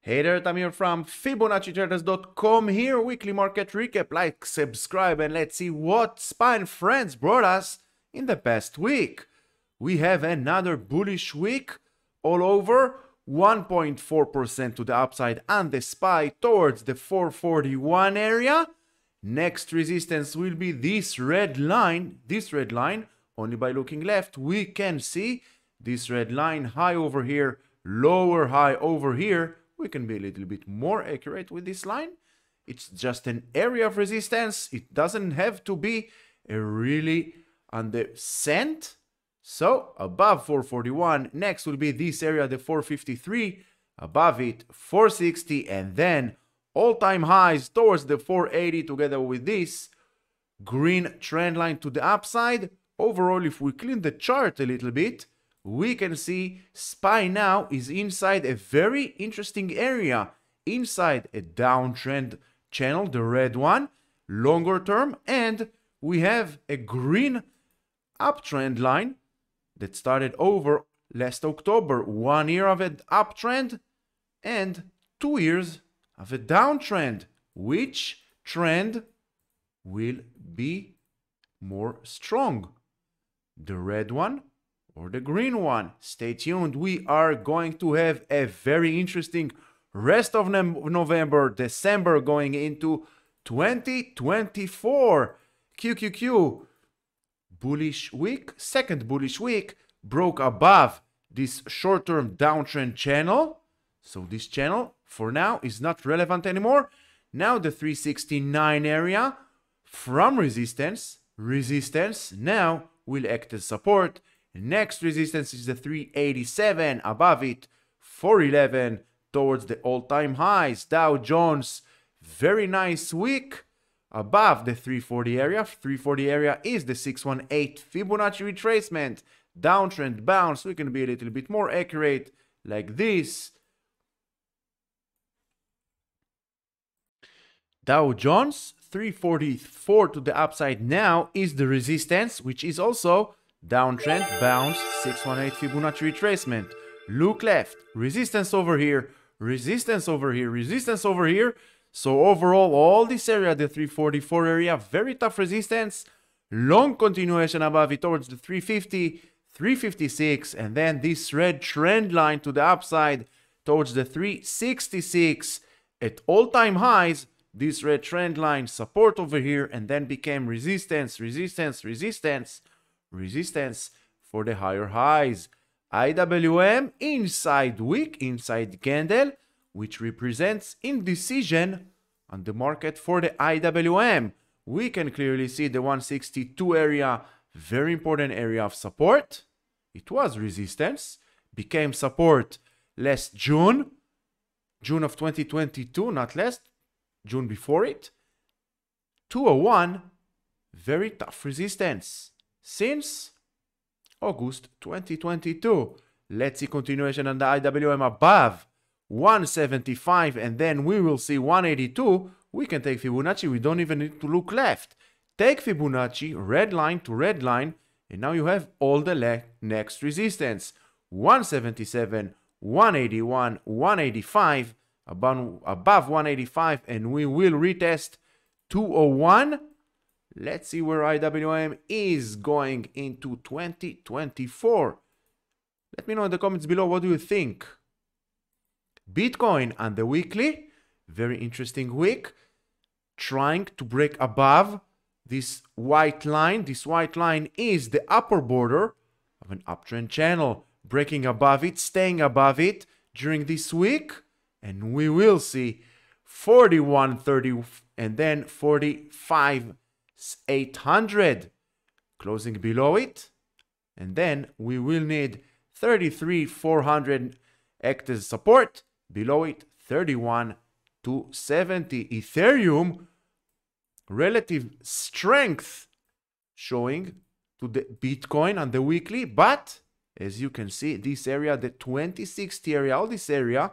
Hey there, Tamir from Fibonacci-Traders.com here, weekly market recap. Like, subscribe, and let's see what SPY and friends brought us in the past week. We have another bullish week all over, 1.4% to the upside on the SPY towards the 441 area. Next resistance will be this red line. Only by looking left, we can see this red line, high over here, lower high over here. We can be a little bit more accurate with this line. It's just an area of resistance. It doesn't have to be a really on the cent. So above 441, next will be this area, the 453, above it 460, and then all-time highs towards the 480 together with this green trend line to the upside. Overall, if we clean the chart a little bit, we can see SPY now is inside a very interesting area, inside a downtrend channel, the red one, longer term, and we have a green uptrend line that started over last October. 1 year of an uptrend and 2 years of a downtrend. Which trend will be more strong? The red one or the green one? Stay tuned. We are going to have a very interesting rest of November, December, going into 2024. QQQ. Bullish week, second bullish week, broke above this short-term downtrend channel. So this channel for now is not relevant anymore. Now the 369 area from resistance now will act as support. Next resistance is the 387, above it 411 towards the all-time highs. Dow Jones, very nice week above the 340 area. 340 area is the 618 Fibonacci retracement. Downtrend bounce. We can be a little bit more accurate like this. Dow Jones 344 to the upside now is the resistance, which is also downtrend bounce, 618 Fibonacci retracement. Look left, resistance over here, resistance over here, resistance over here. So overall, all this area, the 344 area, very tough resistance. Long continuation above it towards the 350, 356, and then this red trend line to the upside towards the 366 at all-time highs. This red trend line support over here, and then became resistance, resistance, resistance, resistance for the higher highs. IWM inside wick, inside candle, which represents indecision on the market for the IWM. We can clearly see the 162 area, very important area of support. It was resistance, became support last June of 2022, not last, June before it. 201, very tough resistance since August 2022. Let's see continuation on the IWM above 175, and then we will see 182. We can take Fibonacci. We don't even need to look left. Take Fibonacci, red line to red line, and now you have all the next resistance. 177, 181, 185, above 185, and we will retest 201. Let's see where IWM is going into 2024. Let me know in the comments below, what do you think? Bitcoin on the weekly, very interesting week, trying to break above this white line. This white line is the upper border of an uptrend channel, breaking above it, staying above it during this week, and we will see 41.30 and then 45.800 closing below it, and then we will need 33.400 act as support. Below it, 31.270. Ethereum, relative strength showing to the Bitcoin on the weekly, but as you can see, this area, the 2060 area, all this area,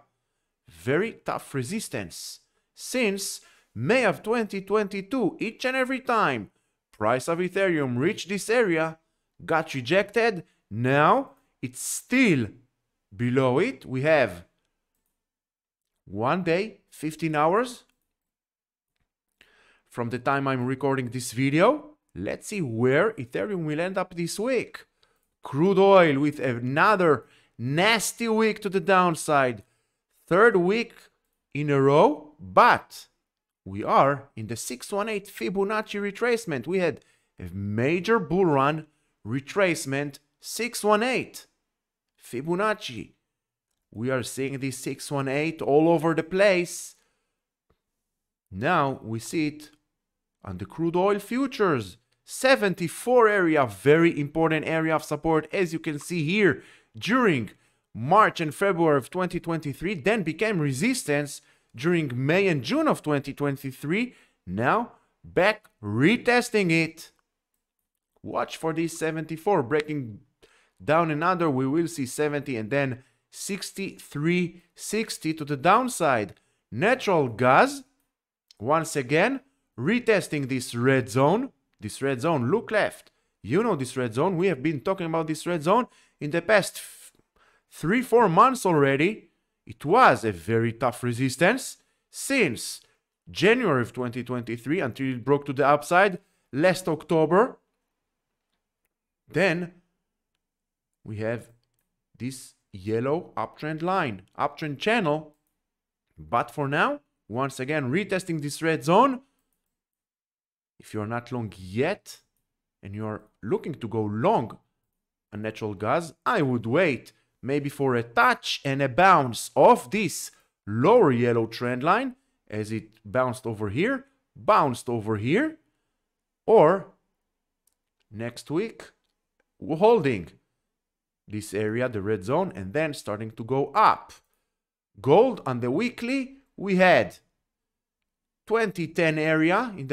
very tough resistance since May of 2022. Each and every time price of Ethereum reached this area, got rejected. Now it's still below it. We have 1 day, 15 hours from the time I'm recording this video. Let's see where Ethereum will end up this week. Crude oil with another nasty week to the downside. Third week in a row, but we are in the 618 Fibonacci retracement. We had a major bull run retracement, 618 Fibonacci. We are seeing this 618 all over the place. Now we see it on the crude oil futures. 74 area, very important area of support, as you can see here, during March and February of 2023, then became resistance during May and June of 2023. Now back retesting it. Watch for this 74 breaking down another. We will see 70 and then 63.60 to the downside. Natural gas, once again, retesting this red zone. This red zone, look left. You know this red zone. We have been talking about this red zone in the past 3-4 months already. It was a very tough resistance since January of 2023 until it broke to the upside last October. Then we have this yellow uptrend line, uptrend channel. But for now, once again, retesting this red zone. If you're not long yet and you're looking to go long on natural gas, I would wait maybe for a touch and a bounce of this lower yellow trend line as it bounced over here, or next week holding this area, the red zone, and then starting to go up. Gold on the weekly, we had 2010 area in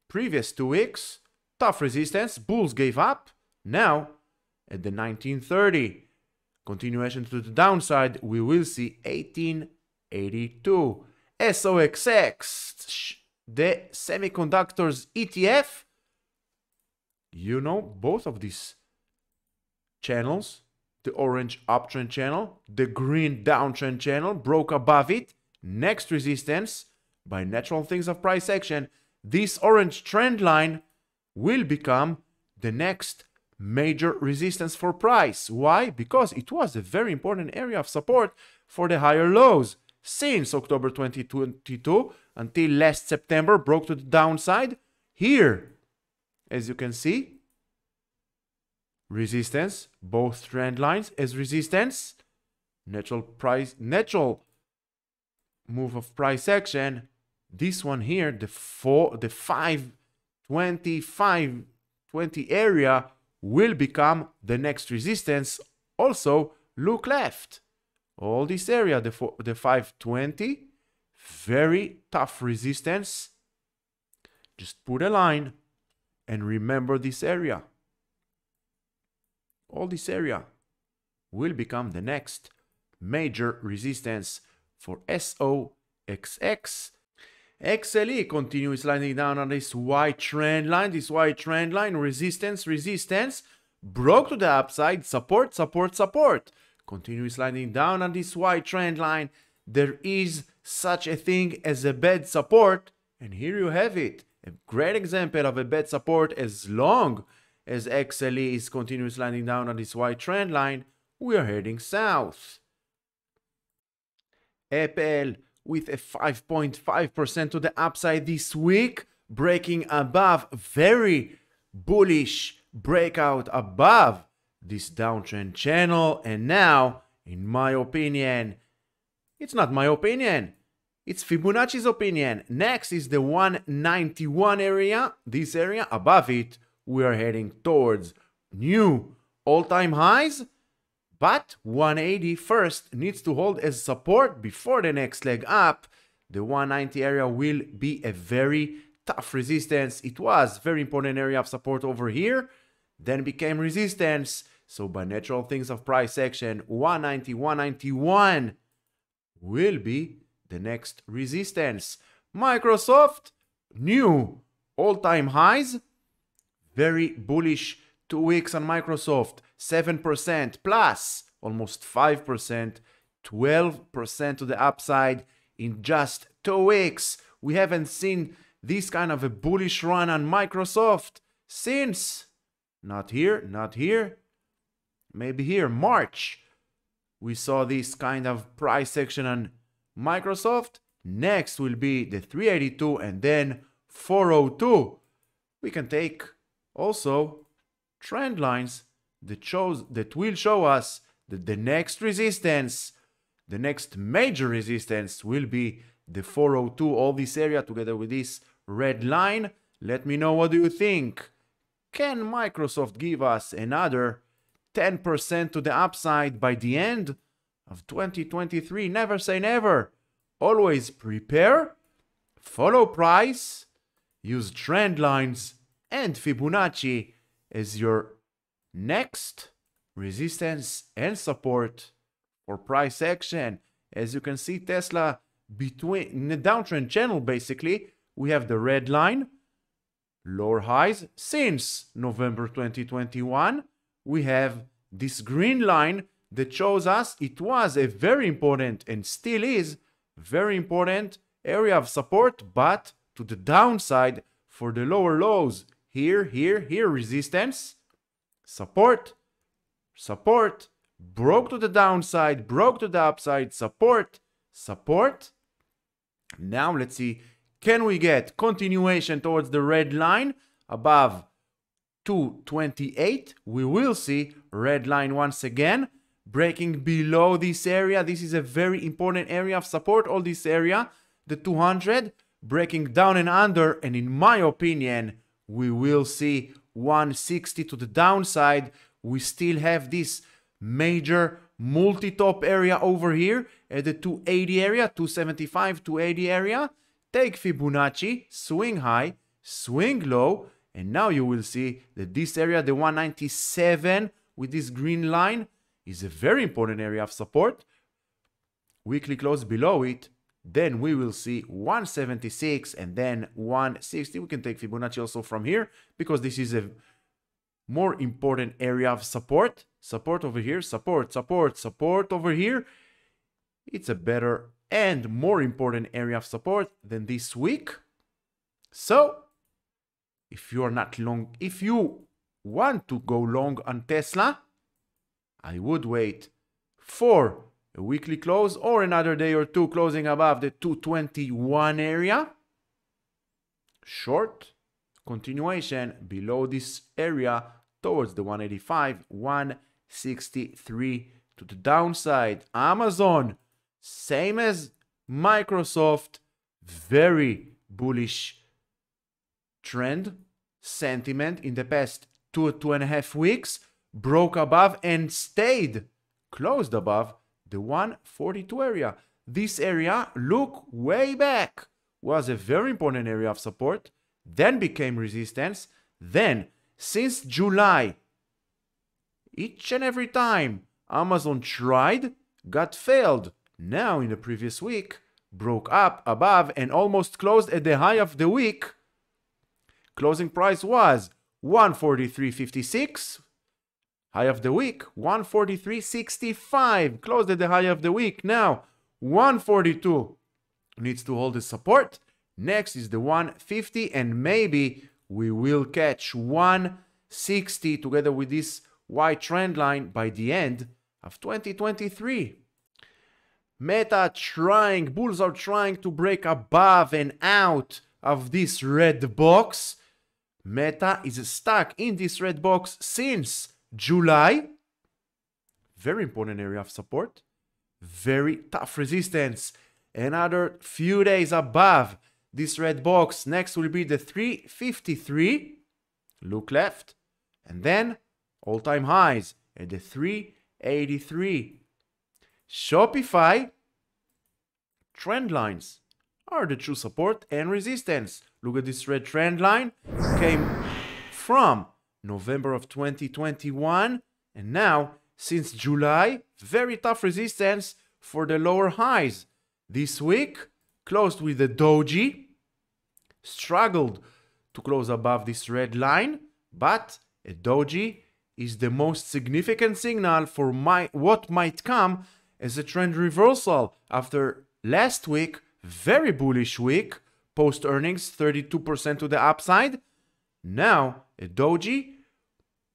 previous 2 weeks, tough resistance, bulls gave up. Now at the 1930 continuation to the downside, we will see 1882. SOXX, the semiconductors ETF. You know both of these channels, the orange uptrend channel, the green downtrend channel, broke above it. Next resistance, by natural things of price action, this orange trend line will become the next major resistance for price. Why? Because it was a very important area of support for the higher lows. Since October 2022 until last September, broke to the downside. Here, as you can see, resistance, both trend lines as resistance. Natural move of price action. This one here, the 520 area will become the next resistance. Also, look left. All this area, the 520, very tough resistance. Just put a line and remember this area. All this area will become the next major resistance for SOXX. XLE continues sliding down on this white trend line. This white trend line, resistance, broke to the upside, support. Continues sliding down on this white trend line. There is such a thing as a bad support, and here you have it. A great example of a bad support. As long as XLE is continuously sliding down on this white trend line, we are heading south. Apple with a 5.5% to the upside this week, breaking above, very bullish breakout above this downtrend channel. And now, in my opinion, it's not my opinion, it's Fibonacci's opinion. Next is the 191 area. This area, above it, we are heading towards new all-time highs. But 180 first needs to hold as support before the next leg up. The 190 area will be a very tough resistance. It was very important area of support over here, then became resistance. So by natural things of price action, 190, 191 will be the next resistance. Microsoft, new all-time highs. Very bullish 2 weeks on Microsoft. 7% plus, almost 5% 12% to the upside in just 2 weeks. We haven't seen this kind of a bullish run on Microsoft since, not here, maybe here, March. We saw this kind of price action on Microsoft. Next will be the 382 and then 402. We can take also trend lines that will show us that the next resistance, the next major resistance will be the 402, all this area together with this red line. Let me know, what do you think? Can Microsoft give us another 10% to the upside by the end of 2023? Never say never. Always prepare, follow price, use trend lines and Fibonacci as your next resistance and support for price action. As you can see, Tesla in the downtrend channel, basically, we have the red line, lower highs since November 2021. We have this green line that shows us it was a very important and still is very important area of support, but to the downside for the lower lows. Here, resistance, support, broke to the downside, broke to the upside, support. Now let's see, can we get continuation towards the red line above 228? We will see red line once again breaking below this area. This is a very important area of support, all this area, the 200, breaking down and under, and in my opinion, we will see 160 to the downside. We still have this major multi-top area over here at the 280 area, 275, 280 area. Take Fibonacci, swing high, swing low, and now you will see that this area, the 197 with this green line, is a very important area of support. Weekly close below it, then we will see 176 and then 160. We can take Fibonacci also from here because this is a more important area of support. Support over here, support over here. It's a better and more important area of support than this week. So, if you are not long, if you want to go long on Tesla, I would wait for a weekly close or another day or two closing above the 221 area. Short continuation below this area towards the 185, 163 to the downside. Amazon, same as Microsoft, very bullish trend sentiment in the past 2.5 weeks, broke above and stayed closed above the 142 area. This area, look way back, was a very important area of support, then became resistance. Then, since July, each and every time Amazon tried, got failed. Now, in the previous week, broke up above and almost closed at the high of the week. Closing price was 143.56. High of the week, 143.65. Closed at the high of the week. Now, 142 needs to hold the support. Next is the 150, and maybe we will catch 160 together with this white trend line by the end of 2023. Bulls are trying to break above and out of this red box. Meta is stuck in this red box since July. Very important area of support. Very tough resistance. Another few days above this red box. Next will be the 353. Look left. And then all-time highs at the 383. Shopify trend lines are the true support and resistance. Look at this red trend line. Came from November of 2021, and now since July, very tough resistance for the lower highs. This week closed with the doji, struggled to close above this red line, but a doji is the most significant signal for what might come as a trend reversal after last week, very bullish week, post earnings 32% to the upside. Now a doji,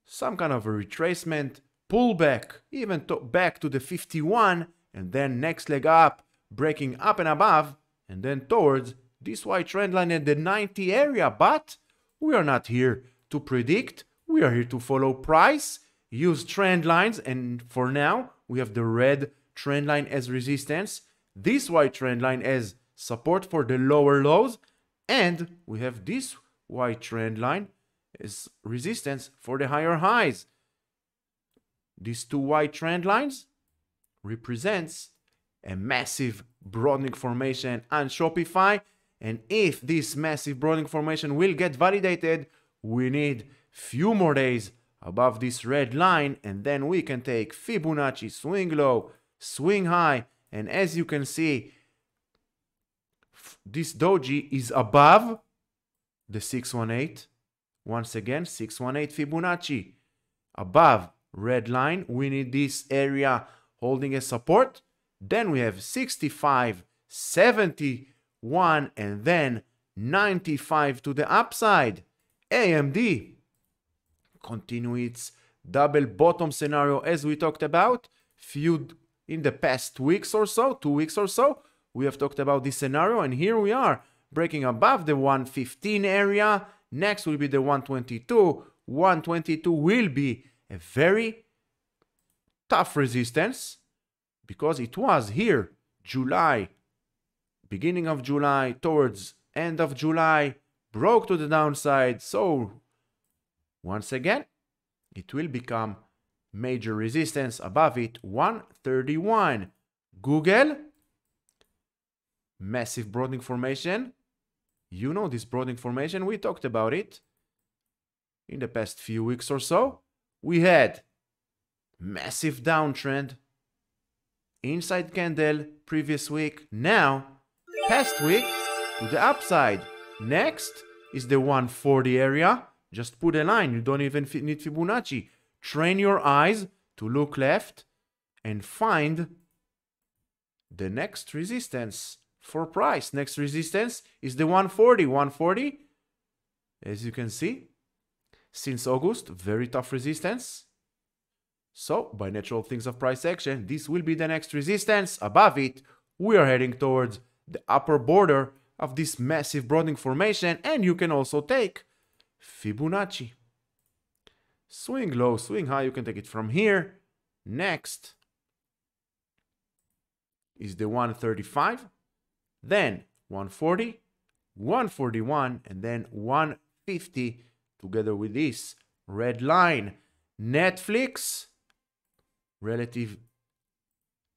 some kind of a retracement, pullback, even back to the 51, and then next leg up, breaking up and above, and then towards this white trend line at the 90 area. But we are not here to predict, we are here to follow price, use trend lines, and for now we have the red trend line as resistance, this white trend line as support for the lower lows, and we have this white trend line as resistance for the higher highs. These two white trend lines represents a massive broadening formation on Shopify, and if this massive broadening formation will get validated, we need few more days above this red line, and then we can take Fibonacci swing low, swing high, and as you can see, this doji is above the 618. Once again, 618 Fibonacci above red line. We need this area holding a support. Then we have 65, 71, and then 95 to the upside. AMD continue its double bottom scenario as we talked about in the past weeks or so, 2 weeks or so. We have talked about this scenario, and here we are breaking above the 115 area. Next will be the 122. 122 will be a very tough resistance because it was here July, beginning of July towards end of July, broke to the downside. So once again, it will become major resistance above it, 131. Google, massive broadening formation. You know this broadening formation, we talked about it in the past few weeks or so. We had massive downtrend, inside candle previous week, now past week to the upside. Next is the 140 area. Just put a line, you don't even need Fibonacci. Train your eyes to look left and find the next resistance for price. Next resistance is the 140. 140, as you can see, since August, very tough resistance. So, by natural things of price action, this will be the next resistance. Above it, we are heading towards the upper border of this massive broadening formation, and you can also take Fibonacci. Swing low, swing high, you can take it from here. Next is the 135, then 140, 141, and then 150 together with this red line. Netflix, relative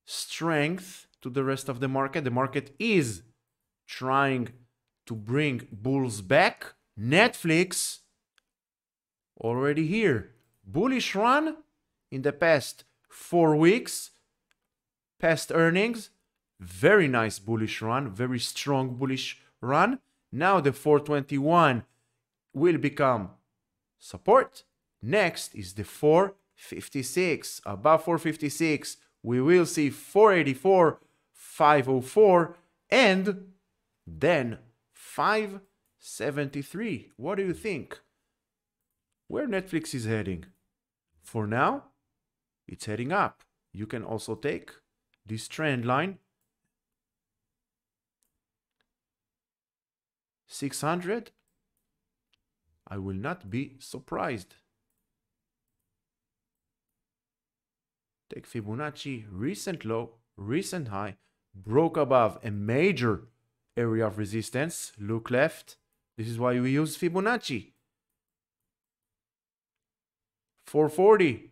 strength to the rest of the market. The market is trying to bring bulls back. Netflix already here. Bullish run in the past 4 weeks. Past earnings, very nice bullish run, very strong bullish run. Now the 421 will become support. Next is the 456. Above 456, we will see 484, 504, and then 573. What do you think? Where Netflix is heading? For now, it's heading up. You can also take this trend line, 600. I will not be surprised. Take Fibonacci, recent low, recent high, broke above a major area of resistance. Look left. This is why we use Fibonacci. 440.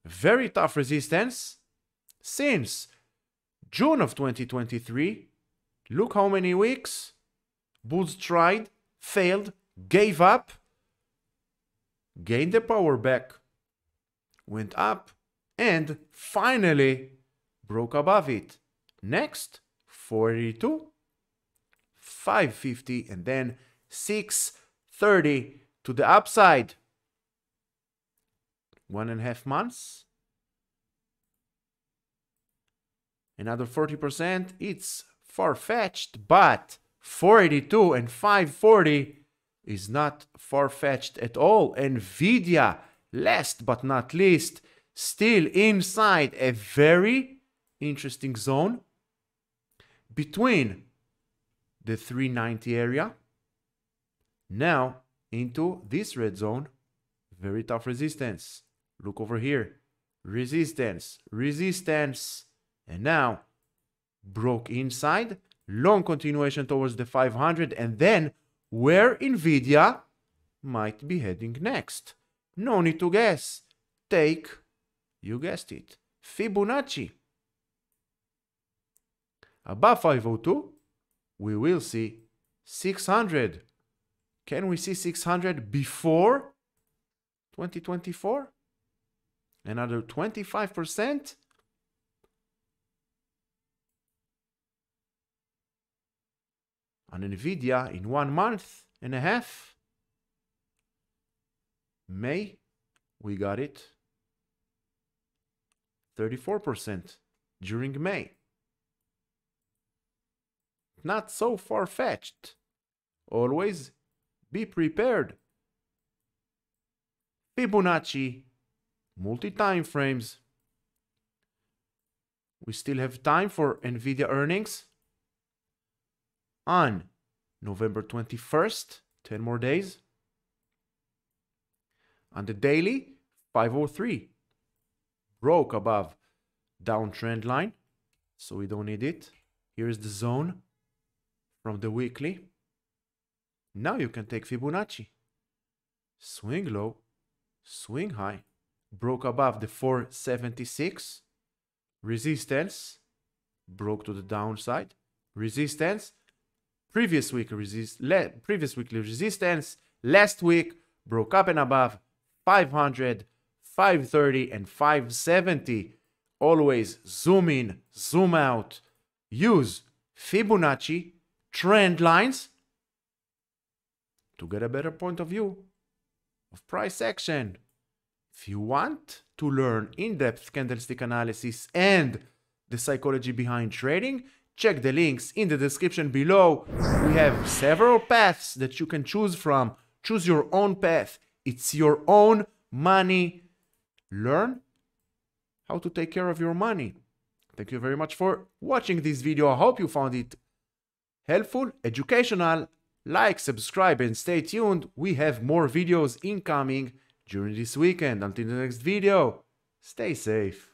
Very tough resistance. Since June of 2023, look how many weeks. Bulls tried, failed, gave up, gained the power back, went up, and finally broke above it. Next, 482, 550, and then 630 to the upside. 1.5 months. Another 40%, it's far-fetched, but 482 and 540 is not far-fetched at all. Nvidia, last but not least, still inside a very interesting zone between the 390 area, now into this red zone. Very tough resistance. Look over here. Resistance, resistance, and now broke inside. Long continuation towards the 500, and then where Nvidia might be heading next. No need to guess. Take, you guessed it, Fibonacci. Above 502, we will see 600. Can we see 600 before 2024? Another 25%? On Nvidia in 1 month and a half. May, we got it. 34% during May. Not so far-fetched. Always be prepared. Fibonacci, multi-time frames. We still have time for Nvidia earnings on November 21st, 10 more days. On the daily, 503. Broke above downtrend line, so we don't need it. Here is the zone from the weekly. Now you can take Fibonacci. Swing low, swing high. Broke above the 476. Resistance. Broke to the downside. Resistance. Previous weekly resistance. Last week broke up and above 500, 530, and 570. Always zoom in, zoom out. Use Fibonacci trend lines to get a better point of view of price action. If you want to learn in-depth candlestick analysis and the psychology behind trading, check the links in the description below. We have several paths that you can choose from. Choose your own path. It's your own money. Learn how to take care of your money. Thank you very much for watching this video. I hope you found it helpful, educational. Like, subscribe, and stay tuned. We have more videos incoming during this weekend. Until the next video, stay safe.